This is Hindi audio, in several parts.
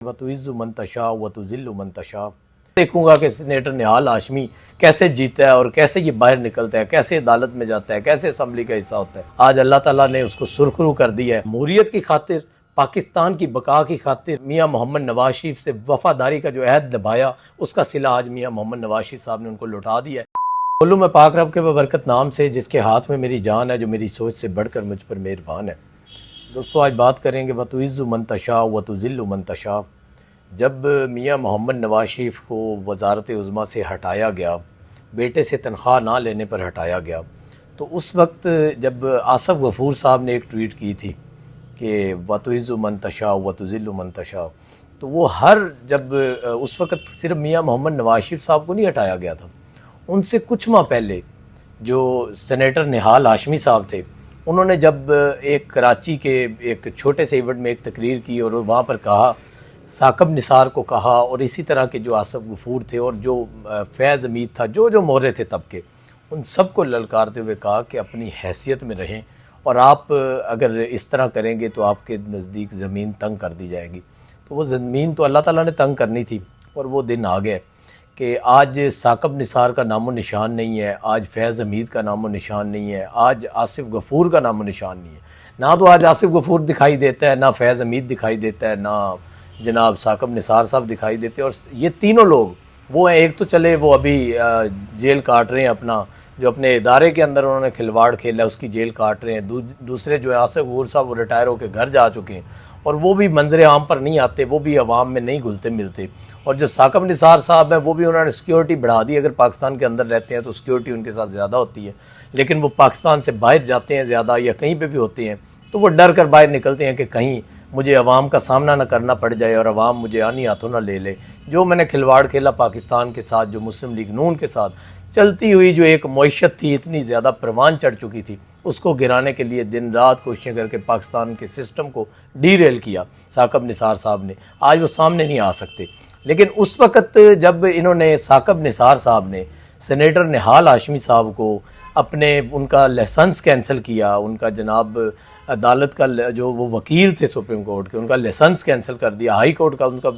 वतुइज़्ज़ु मन तशा वतुज़िल्लु मन तशा। देखूंगा कि सीनेटर निहाल हाशमी कैसे जीता है और कैसे ये बाहर निकलता है, कैसे अदालत में जाता है, कैसे असम्बली का हिस्सा होता है। आज अल्लाह ताला ने उसको सुरखरू कर दिया है। जमहूरियत की खातिर, पाकिस्तान की बका की खातिर मियाँ मोहम्मद नवाज शरीफ से वफादारी का जो अहद निभाया, उसका सिला आज मियाँ मोहम्मद नवाज शरीफ साहब ने उनको लौटा दिया है। बोलूँ मैं पाक रब के बबरकत नाम से जिसके हाथ में मेरी जान है, जो मेरी सोच से बढ़कर मुझ पर मेहरबान है। दोस्तों आज बात करेंगे वतुइज़्ज़ु मन तशा वतुज़िल्लु मन तशा। जब मियाँ मोहम्मद नवाज शरीफ को वज़ारत उज़्मा से हटाया गया, बेटे से तनख्वाह ना लेने पर हटाया गया, तो उस वक्त जब आसफ़ गफ़ूर साहब ने एक ट्वीट की थी कि वतुइज़्ज़ु मन तशा वतुज़िल्लु मन तशा, तो वो जब उस वक्त सिर्फ मियाँ मोहम्मद नवाज शरीफ साहब को नहीं हटाया गया था, उनसे कुछ माह पहले जो सेनेटर निहाल हाशमी साहब थे, उन्होंने जब एक कराची के एक छोटे से इवेंट में एक तकरीर की और वहाँ पर कहा, साकब निसार को कहा और इसी तरह के जो आसफ़ गफ़ूर थे और जो फैज़ हमीद था, जो मोहरे थे तब के, उन सब को ललकारते हुए कहा कि अपनी हैसियत में रहें और आप अगर इस तरह करेंगे तो आपके नज़दीक ज़मीन तंग कर दी जाएगी। तो वो ज़मीन तो अल्लाह ताला ने तंग करनी थी और वो दिन आ गए कि आज साकब निसार का नामो निशान नहीं है, आज फैज़ हमीद का नामो निशान नहीं है, आज आसिफ़ गफ़ूर का नामो निशान नहीं है। ना तो आज आसिफ़ गफ़ूर दिखाई देता है, ना फैज़ हमीद दिखाई देता है, ना जनाब साकब निसार साहब दिखाई देते हैं। और ये तीनों लोग वो हैं, एक तो चले वो अभी जेल काट रहे हैं, अपना जो अपने इदारे के अंदर उन्होंने खिलवाड़ खेला उसकी जेल काट रहे हैं। दूसरे जो है आसिफ़ गफ़ूर साहब वो रिटायर होकर घर जा चुके हैं और वो भी मंजर आम पर नहीं आते, वो भी अवाम में नहीं घुलते मिलते। और जो साकब निसार साहब हैं वो भी उन्होंने सिक्योरिटी बढ़ा दी। अगर पाकिस्तान के अंदर रहते हैं तो सिक्योरिटी उनके साथ ज़्यादा होती है, लेकिन वो पाकिस्तान से बाहर जाते हैं ज़्यादा या कहीं पे भी होते हैं तो वो डर कर बाहर निकलते हैं कि कहीं मुझे अवाम का सामना ना करना पड़ जाए और अवाम मुझे आनी हाथों ना ले ले। जो मैंने खिलवाड़ खेला पाकिस्तान के साथ, जो मुस्लिम लीग नून के साथ चलती हुई जो एक मईशत थी, इतनी ज़्यादा परवान चढ़ चुकी थी, उसको गिराने के लिए दिन रात कोशिशें करके पाकिस्तान के सिस्टम को डीरेल किया साकब निसार साहब ने। आज वो सामने नहीं आ सकते, लेकिन उस वक़्त जब इन्होंने साकब निसार साहब ने सेनेटर निहाल हाशमी साहब को उनका लाइसेंस कैंसिल किया, उनका जनाब अदालत का जो वो वकील थे सुप्रीम कोर्ट के, उनका लाइसेंस कैंसिल कर दिया, हाई कोर्ट का उनका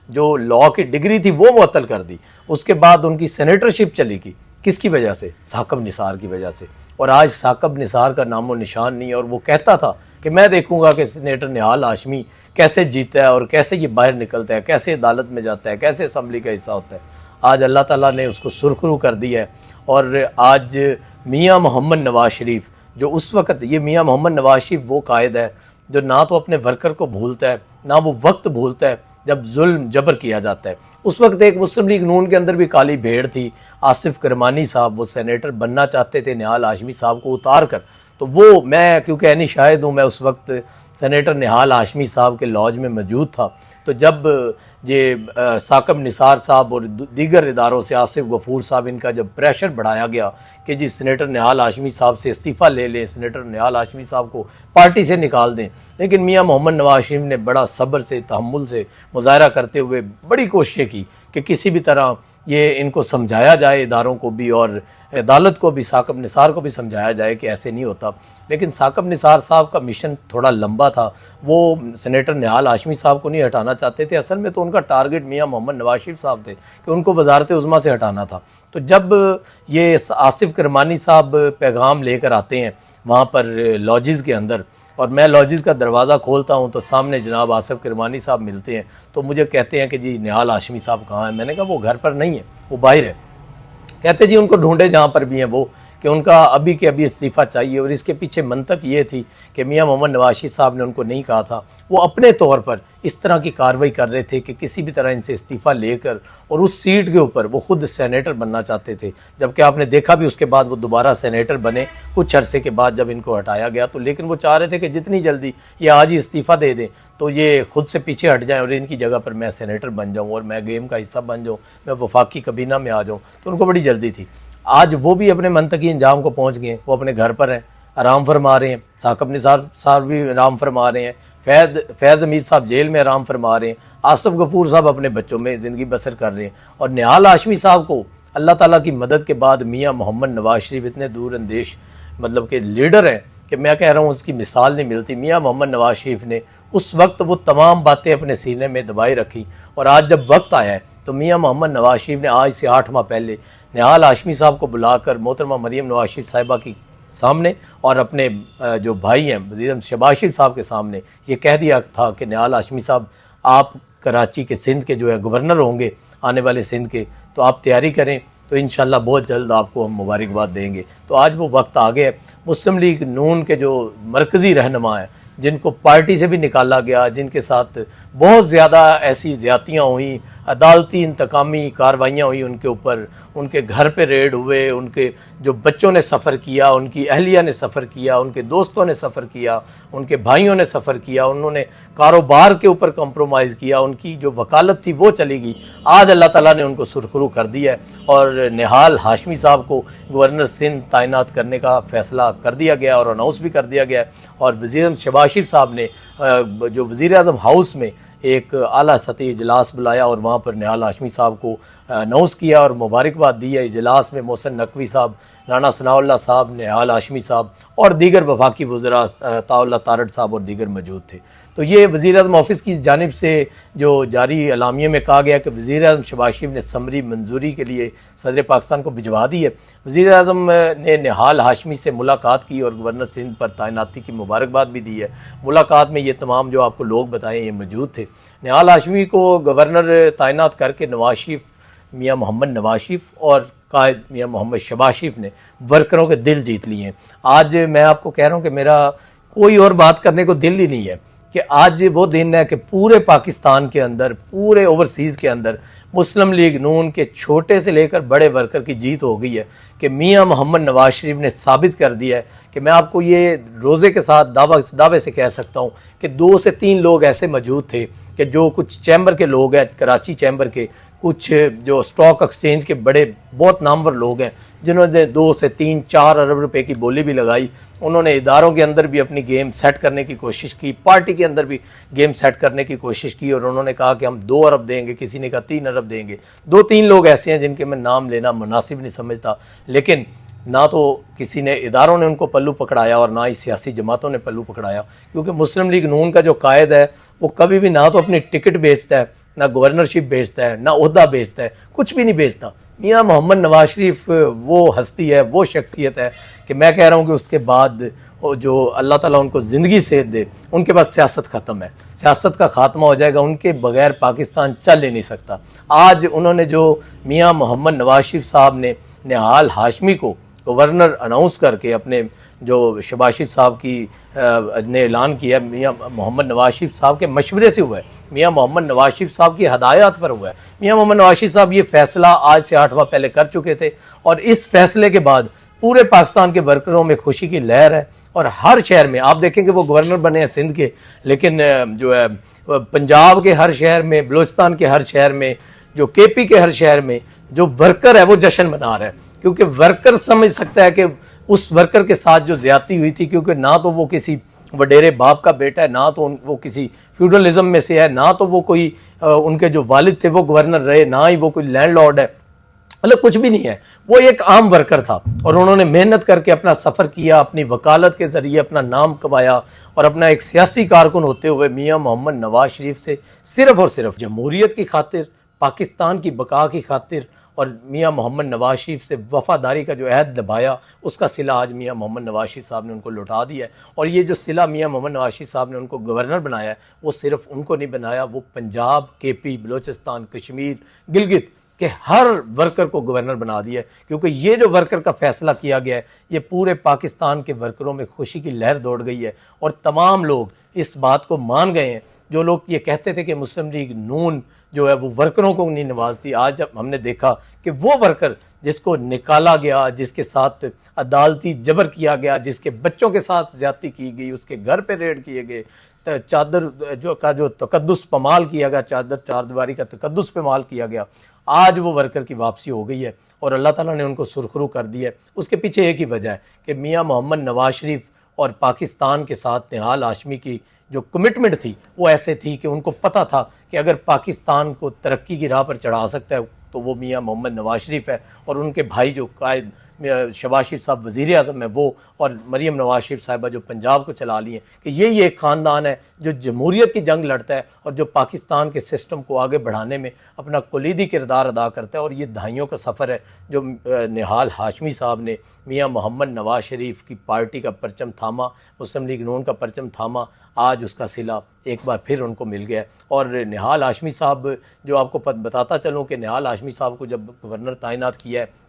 जो लॉ की डिग्री थी वो मुअत्तल कर दी, उसके बाद उनकी सेनेटरशिप चली गई। किसकी वजह से? साकब निसार की वजह से। और आज साकब निसार का नामो निशान नहीं है। और वो कहता था कि मैं देखूंगा कि सेनेटर निहाल हाशमी कैसे जीता है और कैसे ये बाहर निकलता है, कैसे अदालत में जाता है, कैसे असम्बली का हिस्सा होता है। आज अल्लाह ताला ने उसको सुरखरू कर दिया है। और आज मियाँ मोहम्मद नवाज शरीफ, जो उस वक़्त, ये मियाँ मोहम्मद नवाज शरीफ वो कायद है जो ना तो अपने वर्कर को भूलता है, ना वो वक्त भूलता है जब जुल्म जबर किया जाता है। उस वक्त एक मुस्लिम लीग नून के अंदर भी काली भेड़ थी। आसिफ करमानी साहब वो सेनेटर बनना चाहते थे निहाल हाशमी साहब को उतार कर, तो वो मैं क्योंकि ऐनी शायद हूँ, मैं उस वक्त सेनेटर निहाल हाशमी साहब के लॉज में मौजूद था। तो जब ये साकब निसार साहब और दीगर इदारों से आसिफ गफ़ूर साहब, इनका जब प्रेशर बढ़ाया गया कि जी सेनेटर निहाल हाशमी साहब से इस्तीफ़ा ले लें, सेनेटर निहाल हाशमी साहब को पार्टी से निकाल दें, लेकिन मियाँ मोहम्मद नवाज शरीफ ने बड़ा सब्र से, तहम्मुल से मुज़ाहरा करते हुए बड़ी कोशिशें की कि किसी भी तरह ये इनको समझाया जाए, इदारों को भी और अदालत को भी, साकब निसार को भी समझाया जाए कि ऐसे नहीं होता। लेकिन साकब निसार साहब का मिशन थोड़ा लंबा था। वो सेनेटर निहाल हाशमी साहब को नहीं हटाना चाहते थे, असल में तो उनका टारगेट मियाँ मोहम्मद नवाज शरीफ साहब थे कि उनको वज़ारत उज़्मा से हटाना था। तो जब ये आसिफ करमानी साहब पैगाम लेकर आते हैं वहाँ पर लॉजिज़ के अंदर, और मैं लॉजिज़ का दरवाज़ा खोलता हूँ तो सामने जनाब आसिफ करमानी साहब मिलते हैं, तो मुझे कहते हैं कि जी निहाल हाशमी साहब कहाँ हैं। मैंने कहा वो घर पर नहीं है, वो बाहर है। कहते जी उनको ढूंढे जहाँ पर भी हैं वो, कि उनका अभी के अभी इस्तीफ़ा चाहिए। और इसके पीछे मंतक ये थी कि मियाँ मोहम्मद नवाज शरीफ साहब ने उनको नहीं कहा था, वो अपने तौर पर इस तरह की कार्रवाई कर रहे थे कि किसी भी तरह इनसे इस्तीफ़ा लेकर और उस सीट के ऊपर वो खुद सेनेटर बनना चाहते थे। जबकि आपने देखा भी उसके बाद वो दोबारा सेनेटर बने कुछ अरसे के बाद जब इनको हटाया गया। तो लेकिन वो चाह रहे थे कि जितनी जल्दी ये आज ही इस्तीफ़ा दे दें तो ये खुद से पीछे हट जाएं और इनकी जगह पर मैं सेनेटर बन जाऊँ और मैं गेम का हिस्सा बन जाऊँ, मैं वफाकी कबीना में आ जाऊँ। तो उनको बड़ी जल्दी थी। आज वो भी अपने मनतकी अंजाम को पहुँच गए, वो अपने घर पर हैं, आराम फरमा रहे हैं। साकब निसार साहब भी आराम फरमा रहे हैं, फैज़ हमीद साहब जेल में आराम फरमा रहे हैं, आसिफ गफ़ूर साहब अपने बच्चों में ज़िंदगी बसर कर रहे हैं। और निहाल हाशमी साहब को अल्लाह ताला की मदद के बाद मियाँ मोहम्मद नवाज शरीफ इतने दूर अंदेश मतलब के लीडर हैं कि मैं कह रहा हूँ उसकी मिसाल नहीं मिलती। मियाँ मोहम्मद नवाज शरीफ ने उस वक्त वो तमाम बातें अपने सीने में दबाई रखी। और आज जब वक्त आया है तो मियाँ मोहम्मद नवाज शरीफ ने आज से 8 माह पहले निहाल हाशमी साहब को बुलाकर मोहतरमा मरीम नवाज शरीफ साहिबा की सामने और अपने जो भाई हैं वज़ीर शहबाज शरीफ साहब के सामने ये कह दिया था कि निहाल हाशमी साहब, आप कराची के सिंध के जो है गवर्नर होंगे आने वाले सिंध के, तो आप तैयारी करें, तो इंशाल्लाह बहुत जल्द आपको हम मुबारकबाद देंगे। तो आज वो वक्त आ गया। मुस्लिम लीग नून के जो मरकज़ी रहनुमा हैं, जिनको पार्टी से भी निकाला गया, जिनके साथ बहुत ज़्यादा ऐसी ज़्यादतियाँ हुई, अदालती इंतकामी कार्रवाइयाँ हुई उनके ऊपर, उनके घर पे रेड हुए, उनके जो बच्चों ने सफ़र किया, उनकी अहलिया ने सफ़र किया, उनके दोस्तों ने सफ़र किया, उनके भाइयों ने सफ़र किया, उन्होंने कारोबार के ऊपर कंप्रोमाइज़ किया, उनकी जो वकालत थी वो चली गई। आज अल्लाह ताला ने उनको सुरखरू कर दिया है और निहाल हाशमी साहब को गवर्नर सिंध तैनात करने का फ़ैसला कर दिया गया और अनाउंस भी कर दिया गया। और वज़ीर शहबाज शरीफ साहब ने जो वज़ीर आज़म हाउस में एक आला सतही इजलास बुलाया और वहाँ पर निहाल हाशमी साहब को अनाउंस किया और मुबारकबाद दी है। इजलास में मोहसिन नकवी साहब, राना सनाउल्लाह साहब, निहाल हाशमी साहब और दीगर वफाकी वज़रा ताउल्लाह तारड़ साहब और दीगर मौजूद थे। तो ये वज़ीर आज़म ऑफिस की जानिब से जो जारी एलामिये में कहा गया कि वज़ीर आज़म शहबाज शरीफ ने समरी मंजूरी के लिए सदर पाकिस्तान को भिजवा दी है। वज़ीर आज़म ने निहाल हाशमी से मुलाकात की और गवर्नर सिंध पर तैनाती की मुबारकबाद भी दी है। मुलाकात में ये तमाम जो आपको लोग बताएं ये मौजूद थे। निहाल हाशमी को गवर्नर तैनात करके नवाज शरीफ, मियाँ मोहम्मद नवाज शरीफ और कायद मियाँ मोहम्मद शहबाज शरीफ ने वर्करों के दिल जीत लिए हैं। आज मैं आपको कह रहा हूँ कि मेरा कोई और बात करने को दिल ही नहीं है कि आज वो दिन है कि पूरे पाकिस्तान के अंदर, पूरे ओवरसीज़ के अंदर मुस्लिम लीग नून के छोटे से लेकर बड़े वर्कर की जीत हो गई है कि मियाँ मोहम्मद नवाज शरीफ ने साबित कर दिया है कि मैं आपको ये रोज़े के साथ दावे से कह सकता हूँ कि 2 से 3 लोग ऐसे मौजूद थे कि जो कुछ चैम्बर के लोग हैं, कराची चैम्बर के कुछ जो स्टॉक एक्सचेंज के बड़े बहुत नामवर लोग हैं, जिन्होंने 2 से 3-4 अरब रुपए की बोली भी लगाई। उन्होंने इदारों के अंदर भी अपनी गेम सेट करने की कोशिश की, पार्टी के अंदर भी गेम सेट करने की कोशिश की और उन्होंने कहा कि हम 2 अरब देंगे, किसी ने कहा 3 अरब देंगे। 2-3 लोग ऐसे हैं जिनके मैं नाम लेना मुनासिब नहीं समझता, लेकिन ना तो किसी ने इदारों ने उनको पल्लू पकड़ाया और ना ही सियासी जमातों ने पल्लू पकड़ाया, क्योंकि मुस्लिम लीग नून का जो कायद है वो कभी भी ना तो अपनी टिकट बेचता है, ना गवर्नरशिप बेचता है, ना ओहदा बेचता है, कुछ भी नहीं बेचता। मियाँ मोहम्मद नवाज शरीफ वो हस्ती है, वो शख्सियत है कि मैं कह रहा हूँ कि उसके बाद जो अल्लाह ताला उनको ज़िंदगी सेहत दे, उनके पास सियासत ख़त्म है, सियासत का ख़ात्मा हो जाएगा, उनके बगैर पाकिस्तान चल ही नहीं सकता। आज उन्होंने जो मियाँ मोहम्मद नवाज शरीफ साहब ने निहाल हाशमी को गवर्नर अनाउंस करके अपने जो शहबाज शरीफ साहब की ने ऐलान किया, मियाँ मोहम्मद नवाज शरीफ साहब के मशवरे से हुआ है, मियाँ मोहम्मद नवाज शरीफ साहब की हदायत पर हुआ है। मियाँ मोहम्मद नवाज शरीफ साहब ये फ़ैसला आज से 8 माह पहले कर चुके थे और इस फैसले के बाद पूरे पाकिस्तान के वर्करों में खुशी की लहर है और हर शहर में आप देखें कि वो गवर्नर बने हैं सिंध के, लेकिन जो है पंजाब के हर शहर में, बलूचिस्तान के हर शहर में, जो केपी के हर शहर में जो वर्कर है वो जश्न मना रहा है, क्योंकि वर्कर समझ सकता है कि उस वर्कर के साथ जो ज्यादती हुई थी, क्योंकि ना तो वो किसी वडेरे बाप का बेटा है, ना तो वो किसी फ्यूडलिज्म में से है, ना तो वो कोई उनके जो वालिद थे वो गवर्नर रहे, ना ही वो कोई लैंडलॉर्ड है, मतलब कुछ भी नहीं है, वो एक आम वर्कर था और उन्होंने मेहनत करके अपना सफ़र किया, अपनी वकालत के ज़रिए अपना नाम कमाया और अपना एक सियासी कारकुन होते हुए मियाँ मोहम्मद नवाज शरीफ से सिर्फ़ और सिर्फ जमहूरियत की खातिर, पाकिस्तान की बका की खातिर और मियाँ मोहम्मद नवाज शरीफ से वफ़ादारी का जो अहद निभाया, उसका सिला आज मियाँ मोहम्मद नवाज शरीफ साहब ने उनको लौटा दिया है। और ये जो सिला मियाँ मोहम्मद नवाज शरीफ साहब ने उनको गवर्नर बनाया है, वो सिर्फ उनको नहीं बनाया, वो पंजाब, केपी, बलूचिस्तान, कश्मीर, गिलगित के हर वर्कर को गवर्नर बना दिया है। क्योंकि ये जो वर्कर का फैसला किया गया है, ये पूरे पाकिस्तान के वर्करों में खुशी की लहर दौड़ गई है और तमाम लोग इस बात को मान गए हैं। जो लोग ये कहते थे कि मुस्लिम लीग नून जो है वो वर्करों को नहीं नवाजती, आज जब हमने देखा कि वो वर्कर जिसको निकाला गया, जिसके साथ अदालती जबर किया गया, जिसके बच्चों के साथ ज्यादती की गई, उसके घर पे रेड किए गए, चादर जो तकद्दुस पमाल किया गया, चारदीवारी का तकद्दुस पमाल किया गया, आज वो वर्कर की वापसी हो गई है और अल्लाह ताला ने उनको सुरखरू कर दिया है। उसके पीछे एक ही वजह है कि मियाँ मोहम्मद नवाज शरीफ और पाकिस्तान के साथ निहाल हाशमी की जो कमिटमेंट थी वो ऐसे थी कि उनको पता था कि अगर पाकिस्तान को तरक्की की राह पर चढ़ा सकता है तो वो मियाँ मोहम्मद नवाज शरीफ है और उनके भाई जो कायद शहबाज शरीफ साहब वज़ीर आज़म है वो, और मरीम नवाज शरीफ साहिबा जो पंजाब को चला ली हैं, कि यही एक ख़ानदान है जो जमहूरियत की जंग लड़ता है और जो पाकिस्तान के सिस्टम को आगे बढ़ाने में अपना कुलीदी किरदार अदा करता है। और ये दहाइयों का सफ़र है जो निहाल हाशमी साहब ने मियाँ मोहम्मद नवाज शरीफ की पार्टी का परचम थामा, मुस्लिम लीग नून का परचम थामा, आज उसका सिला एक बार फिर उनको मिल गया। और निहाल हाशमी साहब, जो आपको बताता चलूँ कि निहाल हाशमी साहब को जब गवर्नर तैनात किया है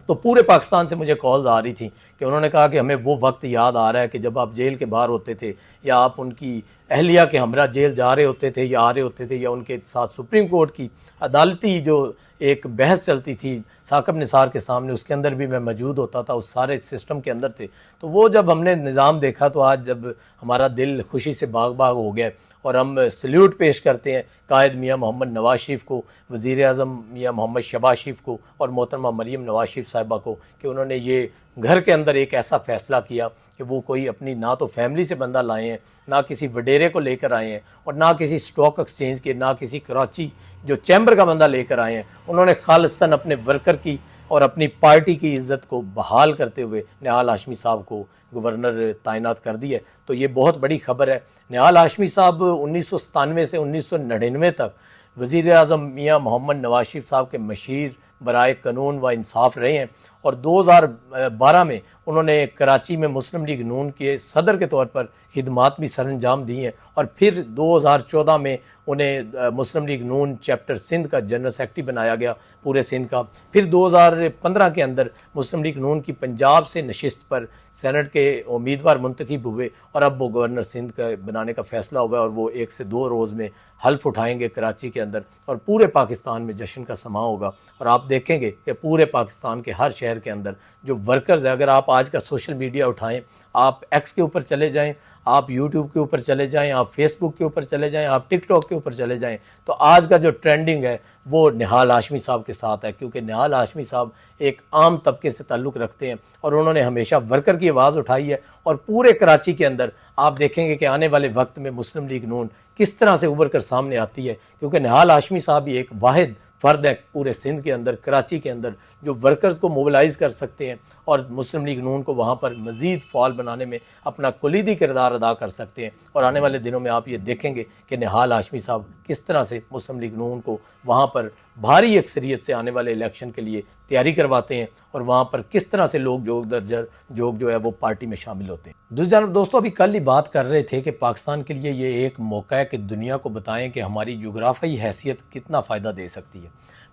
तो पूरे पाकिस्तान से मुझे कॉल्स आ रही थी कि उन्होंने कहा कि हमें वो वक्त याद आ रहा है कि जब आप जेल के बाहर होते थे, या आप उनकी अहलिया के हमरा जेल जा रहे होते थे या आ रहे होते थे, या उनके साथ सुप्रीम कोर्ट की अदालती जो एक बहस चलती थी साकब निसार के सामने, उसके अंदर भी मैं मौजूद होता था, उस सारे सिस्टम के अंदर थे। तो वो जब हमने निज़ाम देखा तो आज जब हमारा दिल खुशी से बाग बाग हो गया और हम सल्यूट पेश करते हैं कायद मियाँ मोहम्मद नवाज शरीफ को, वज़ीर आज़म मियाँ मोहम्मद शहबाज शरीफ को और मोहतरमा मरीम नवाज शरीफ साहिबा को, कि उन्होंने ये घर के अंदर एक ऐसा फ़ैसला किया कि वो कोई अपनी ना तो फैमिली से बंदा लाए हैं, ना किसी वडेरे को लेकर आए हैं, और ना किसी स्टॉक एक्सचेंज के, ना किसी कराची जो चैम्बर का बंदा लेकर आए हैं। उन्होंने खालिस्तान अपने वर्कर की और अपनी पार्टी की इज़्ज़त को बहाल करते हुए निहाल हाशमी साहब को गवर्नर तैनात कर दी है। तो ये बहुत बड़ी खबर है। निहाल हाशमी साहब 1997 से 1999 तक वज़ीर आज़म मियाँ मोहम्मद नवाज शरीफ साहब के मशीर बराए कानून व इंसाफ रहे हैं, और 2012 में उन्होंने कराची में मुस्लिम लीग नून के सदर के तौर पर खिदमात भी सरअंजाम दी हैं, और फिर 2014 में उन्हें मुस्लिम लीग नून चैप्टर सिंध का जनरल सेक्रेटरी बनाया गया पूरे सिंध का। फिर 2015 के अंदर मुस्लिम लीग नून की पंजाब से नशिस्त पर सेनेट के उम्मीदवार मुंतखब हुए, और अब वो गवर्नर सिंध का बनाने का फ़ैसला हुआ है, और वो 1 से 2 रोज़ में हल्फ उठाएंगे कराची के अंदर, और पूरे पाकिस्तान में जश्न का समा होगा। और आप देखेंगे कि पूरे पाकिस्तान के हर शहर के अंदर जो वर्कर्स है, अगर आप आज का सोशल मीडिया उठाएं, आप एक्स के ऊपर चले जाएं, आप यूट्यूब के ऊपर चले जाएं, आप फेसबुक के ऊपर चले जाएं, आप टिकटॉक के ऊपर चले जाएं, तो आज का जो ट्रेंडिंग है वो निहाल हाशमी साहब के साथ है, क्योंकि निहाल हाशमी साहब एक आम तबके से ताल्लुक़ रखते हैं और उन्होंने हमेशा वर्कर की आवाज़ उठाई है। और पूरे कराची के अंदर आप देखेंगे कि आने वाले वक्त में मुस्लिम लीग नून किस तरह से उभर कर सामने आती है, क्योंकि निहाल हाशमी साहब ही एक वाहिद फ़र्द है पूरे सिंध के अंदर, कराची के अंदर, जो वर्कर्स को मोबिलाइज़ कर सकते हैं और मुस्लिम लीग नून को वहाँ पर मज़ीद फ़ाल बनाने में अपना कुलीदी किरदार अदा कर सकते हैं। और आने वाले दिनों में आप ये देखेंगे कि निहाल हाशमी साहब किस तरह से मुस्लिम लीग नून को वहाँ पर भारी अक्सरियत से आने वाले इलेक्शन के लिए तैयारी करवाते हैं, और वहाँ पर किस तरह से लोग जोग जो है वो पार्टी में शामिल होते हैं। दूसरी जानब दोस्तों, अभी कल ही बात कर रहे थे कि पाकिस्तान के लिए ये एक मौका है कि दुनिया को बताएं कि हमारी जोग्राफियाई हैसियत कितना फ़ायदा दे सकती है।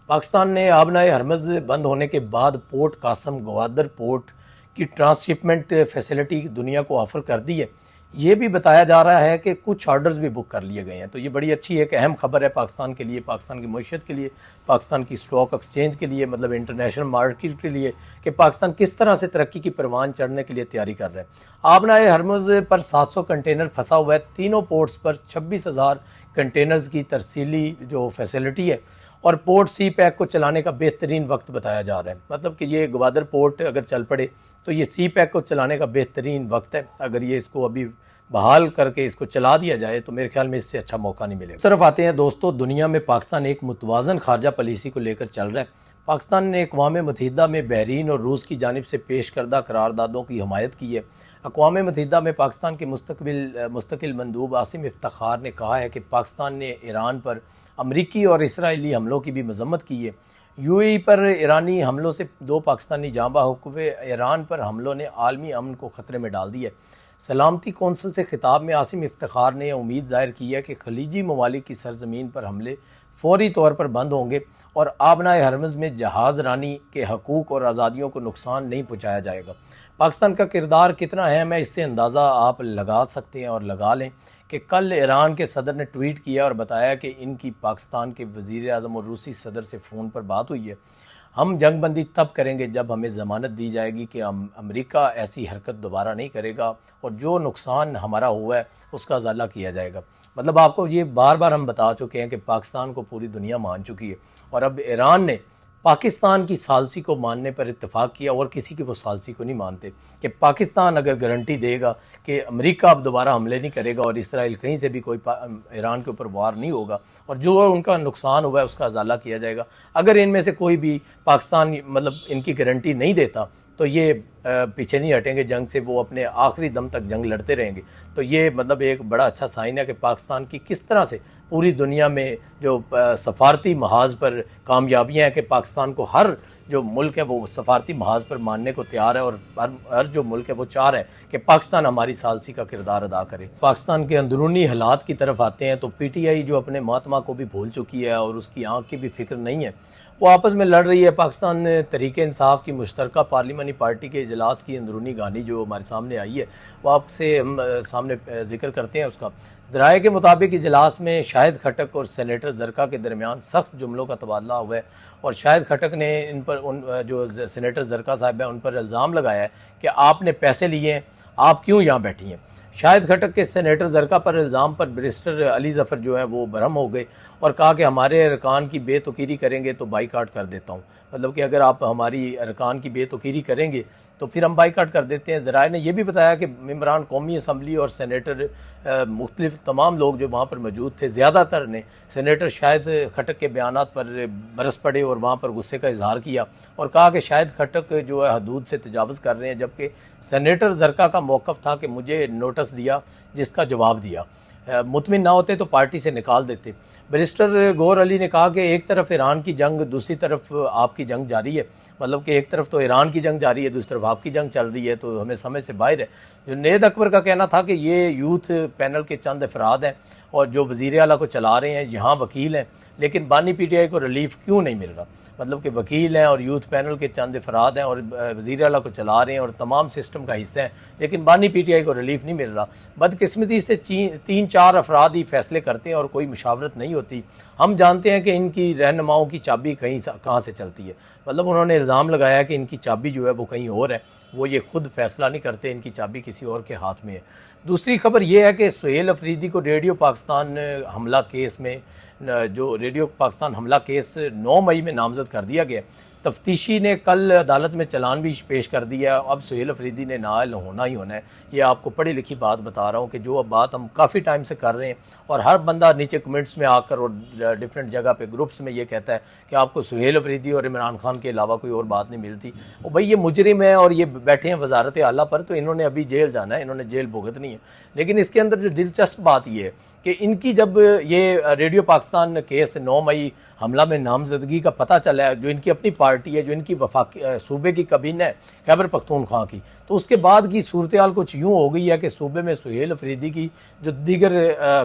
पाकिस्तान ने आबनाए हरमज़ बंद होने के बाद पोर्ट कासम गवादर पोर्ट की ट्रांसशिपमेंट फैसिलिटी दुनिया को ऑफ़र कर दी है। ये भी बताया जा रहा है कि कुछ ऑर्डर्स भी बुक कर लिए गए हैं। तो ये बड़ी अच्छी एक अहम खबर है पाकिस्तान के लिए, पाकिस्तान की मईशत के लिए, पाकिस्तान की स्टॉक एक्सचेंज के लिए, मतलब इंटरनेशनल मार्केट के लिए, कि पाकिस्तान किस तरह से तरक्की की परवान चढ़ने के लिए तैयारी कर रहा है। आबनाए हरमुज़ पर 700 कंटेनर फंसा हुआ है। तीनों पोर्ट्स पर 26,000 कंटेनर्स की तरसीली जो फैसिलिटी है, और पोर्ट सी पैक को चलाने का बेहतरीन वक्त बताया जा रहा है। मतलब कि ये गवादर पोर्ट अगर चल पड़े तो ये सी पैक को चलाने का बेहतरीन वक्त है। अगर ये इसको अभी बहाल करके इसको चला दिया जाए तो मेरे ख्याल में इससे अच्छा मौका नहीं मिलेगा। इस तरफ आते हैं दोस्तों, दुनिया में पाकिस्तान एक मुतवाज़न खारजा पॉलिसी को लेकर चल रहा है। पाकिस्तान ने अक़वाम मुत्तहिदा में बहरीन और रूस की जानिब से पेश करदा करारदादों की हमायत की है। अक़वाम मुत्तहिदा में पाकिस्तान के मुस्तकिल मंदूब आसिम इफ्तिखार ने कहा है कि पाकिस्तान ने ईरान पर अमरीकी और इसराइली हमलों की भी मजम्मत की है। यूएई पर ईरानी हमलों से 2 पाकिस्तानी जाँ बहक हुए। ईरान पर हमलों ने आलमी अमन को ख़तरे में डाल दिया। सलामती कौंसल से खिताब में आसिम इफ्तिखार ने उम्मीद ज़ाहिर की है कि खलीजी ममालिक की सरजमीन पर हमले फौरी तौर पर बंद होंगे और आबनाए हरमज़ में जहाज़ रानी के हकूक़ और आज़ादियों को नुकसान नहीं पहुँचाया जाएगा। पाकिस्तान का किरदार कितना अहम है इससे अंदाज़ा आप लगा सकते हैं, और लगा लें कि कल ईरान के सदर ने ट्वीट किया और बताया कि इनकी पाकिस्तान के वज़ीर आज़म और रूसी सदर से फ़ोन पर बात हुई है। हम जंगबंदी तब करेंगे जब हमें ज़मानत दी जाएगी कि अमेरिका ऐसी हरकत दोबारा नहीं करेगा, और जो नुकसान हमारा हुआ है उसका अज़ाला किया जाएगा। मतलब आपको ये बार बार हम बता चुके हैं कि पाकिस्तान को पूरी दुनिया मान चुकी है, और अब ईरान ने पाकिस्तान की सालसी को मानने पर इत्तेफाक किया, और किसी की वो सालसी को नहीं मानते कि पाकिस्तान अगर गारंटी देगा कि अमेरिका अब दोबारा हमले नहीं करेगा और इसराइल कहीं से भी कोई ईरान के ऊपर वार नहीं होगा, और जो उनका नुकसान हुआ है उसका अज़ाला किया जाएगा। अगर इनमें से कोई भी पाकिस्तान मतलब इनकी गारंटी नहीं देता तो ये पीछे नहीं हटेंगे जंग से, वो अपने आखिरी दम तक जंग लड़ते रहेंगे। तो ये मतलब एक बड़ा अच्छा साइन है कि पाकिस्तान की किस तरह से पूरी दुनिया में जो सफारती महाज पर कामयाबियाँ हैं कि पाकिस्तान को हर जो मुल्क है वो सफारती महाज पर मानने को तैयार है, और हर जो मुल्क है वो चाह रहा है कि पाकिस्तान हमारी सालसी का किरदार अदा करे। पाकिस्तान के अंदरूनी हालात की तरफ आते हैं तो PTI जो अपने महात्मा को भी भूल चुकी है और उसकी आँख की भी फिक्र नहीं है, वो आपस में लड़ रही है। पाकिस्तान तहरीक इंसाफ की मुश्तरका पार्लिमानी पार्टी के इजलास की अंदरूनी कहानी जो हमारे सामने आई है वो आपसे हम सामने जिक्र करते हैं उसका। ज़राए के मुताबिक इजलास में शाहिद खटक और सेनेटर ज़रका के दरमियान सख्त जुमलों का तबादला हुआ है, और शाहिद खटक ने इन पर जो सेनेटर ज़रका साहब है उन पर इल्ज़ाम लगाया है कि आपने पैसे लिए हैं, आप क्यों यहाँ बैठी हैं। शाहिद खटक के सेनेटर ज़रका पर इल्ज़ाम पर बैरिस्टर अली ज़फ़र जो है वो बरहम हो गए और कहा कि हमारे अरकान की बेतुकीरी करेंगे तो बाईकाट कर देता हूँ। मतलब कि अगर आप हमारी अरकान की बेतुकीरी करेंगे तो फिर हम बाईकाट कर देते हैं। ज़राए ने यह भी बताया कि मेंबरान कौमी असम्बली और सेनेटर मुख्तलिफ तमाम लोग जो वहाँ पर मौजूद थे, ज़्यादातर ने सेनेटर शाहिद खटक के बयानात पर बरस पड़े और वहाँ पर गुस्से का इजहार किया और कहा कि शाहिद खटक जो है हदूद से तजावज़ कर रहे हैं, जबकि सेनेटर ज़रका का मौक़िफ़ था कि मुझे नोटिस दिया जिसका जवाब दिया, मुतमिन ना होते तो पार्टी से निकाल देते। बैरिस्टर गौर अली ने कहा कि एक तरफ ईरान की जंग, दूसरी तरफ आपकी जंग जारी है। मतलब कि एक तरफ तो ईरान की जंग जारी है, दूसरी तरफ आपकी जंग चल रही है, तो हमें समझ से बाहर है। जुनैद अकबर का कहना था कि ये यूथ पैनल के चंद अफराद हैं और जो वज़ीर आला को चला रहे हैं, यहाँ वकील हैं, लेकिन बानी PTI को रिलीफ क्यों नहीं मिल रहा। मतलब कि वकील हैं और यूथ पैनल के चंद अफराद हैं और वज़ीर आला को चला रहे हैं और तमाम सिस्टम का हिस्सा हैं, लेकिन बानी PTI को रिलीफ नहीं मिल रहा। बदकिस्मती से 3-4 अफराद ही फैसले करते हैं और कोई मुशावरत नहीं होती। हम जानते हैं कि इनकी रहनुमाओं की चाबी कहाँ से चलती है। मतलब उन्होंने इल्ज़ाम लगाया कि इनकी चाबी जो है वो कहीं और है, वो ये खुद फैसला नहीं करते, इनकी चाबी किसी और के हाथ में है। दूसरी खबर ये है कि सुहेल अफरीदी को रेडियो पाकिस्तान हमला केस में, जो रेडियो पाकिस्तान हमला केस 9 मई में नामजद कर दिया गया। तफ्तीशी ने कल अदालत में चलान भी पेश कर दिया। अब सुहेल अफरीदी ने नाअहल होना ही होना है। ये आपको पढ़ी लिखी बात बता रहा हूँ कि जो अब बात हम काफ़ी टाइम से कर रहे हैं और हर बंदा नीचे कमेंट्स में आकर और डिफरेंट जगह पे ग्रुप्स में ये कहता है कि आपको सुहेल अफरीदी और इमरान खान के अलावा कोई और बात नहीं मिलती। और भाई ये मुजरिम है और ये बैठे हैं वजारत आला पर, तो इन्होंने अभी जेल जाना है, इन्होंने जेल भुगतनी है। लेकिन इसके अंदर जो दिलचस्प बात ये है कि इनकी जब ये रेडियो पाकिस्तान केस 9 मई हमला में नामजदगी का पता चला है, जो इनकी अपनी पार्टी है, जो इनकी वफाकी सूबे की कबीना है खैबर पख्तूनख्वा की, तो उसके बाद की सूरत हाल कुछ यूँ हो गई है कि सूबे में सुहेल अफरीदी की जो दीगर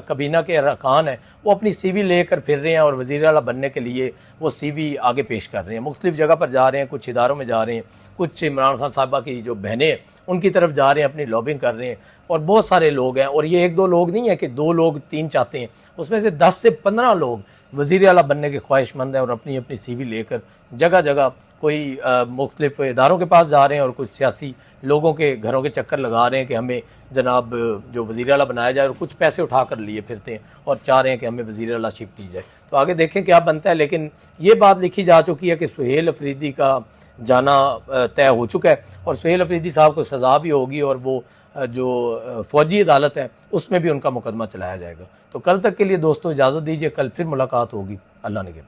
कबीना के अरकान हैं वो अपनी CV लेकर फिर रहे हैं और वज़ीर आला बनने के लिए वो CV आगे पेश कर रहे हैं। मुख्तलिफ जगह पर जा रहे हैं, कुछ इदारों में जा रहे हैं, कुछ इमरान खान साहबा की जो बहनें हैं उनकी तरफ जा रहे हैं, अपनी लॉबिंग कर रहे हैं। और बहुत सारे लोग हैं, और ये 1-2 लोग नहीं है कि 2 लोग 3 चाहते हैं, उसमें से 10 से 15 लोग वज़ीर आला बनने के ख्वाहिशमंद हैं और अपनी अपनी CV लेकर जगह जगह कोई मुख्तलिफ इदारों के पास जा रहे हैं और कुछ सियासी लोगों के घरों के चक्कर लगा रहे हैं कि हमें जनाब जो वज़ीर आला बनाया जाए, और कुछ पैसे उठा कर लिए फिरते हैं और चाह रहे हैं कि हमें वज़ीर आला शिफ्ट की जाए। तो आगे देखें क्या बनता है। लेकिन ये बात लिखी जा चुकी है कि सुहेल अफरीदी का जाना तय हो चुका है और सुहेल अफरीदी साहब को सज़ा भी होगी और वो जो फ़ौजी अदालत है उसमें भी उनका मुकदमा चलाया जाएगा। तो कल तक के लिए दोस्तों इजाज़त दीजिए, कल फिर मुलाकात होगी। अल्लाह ने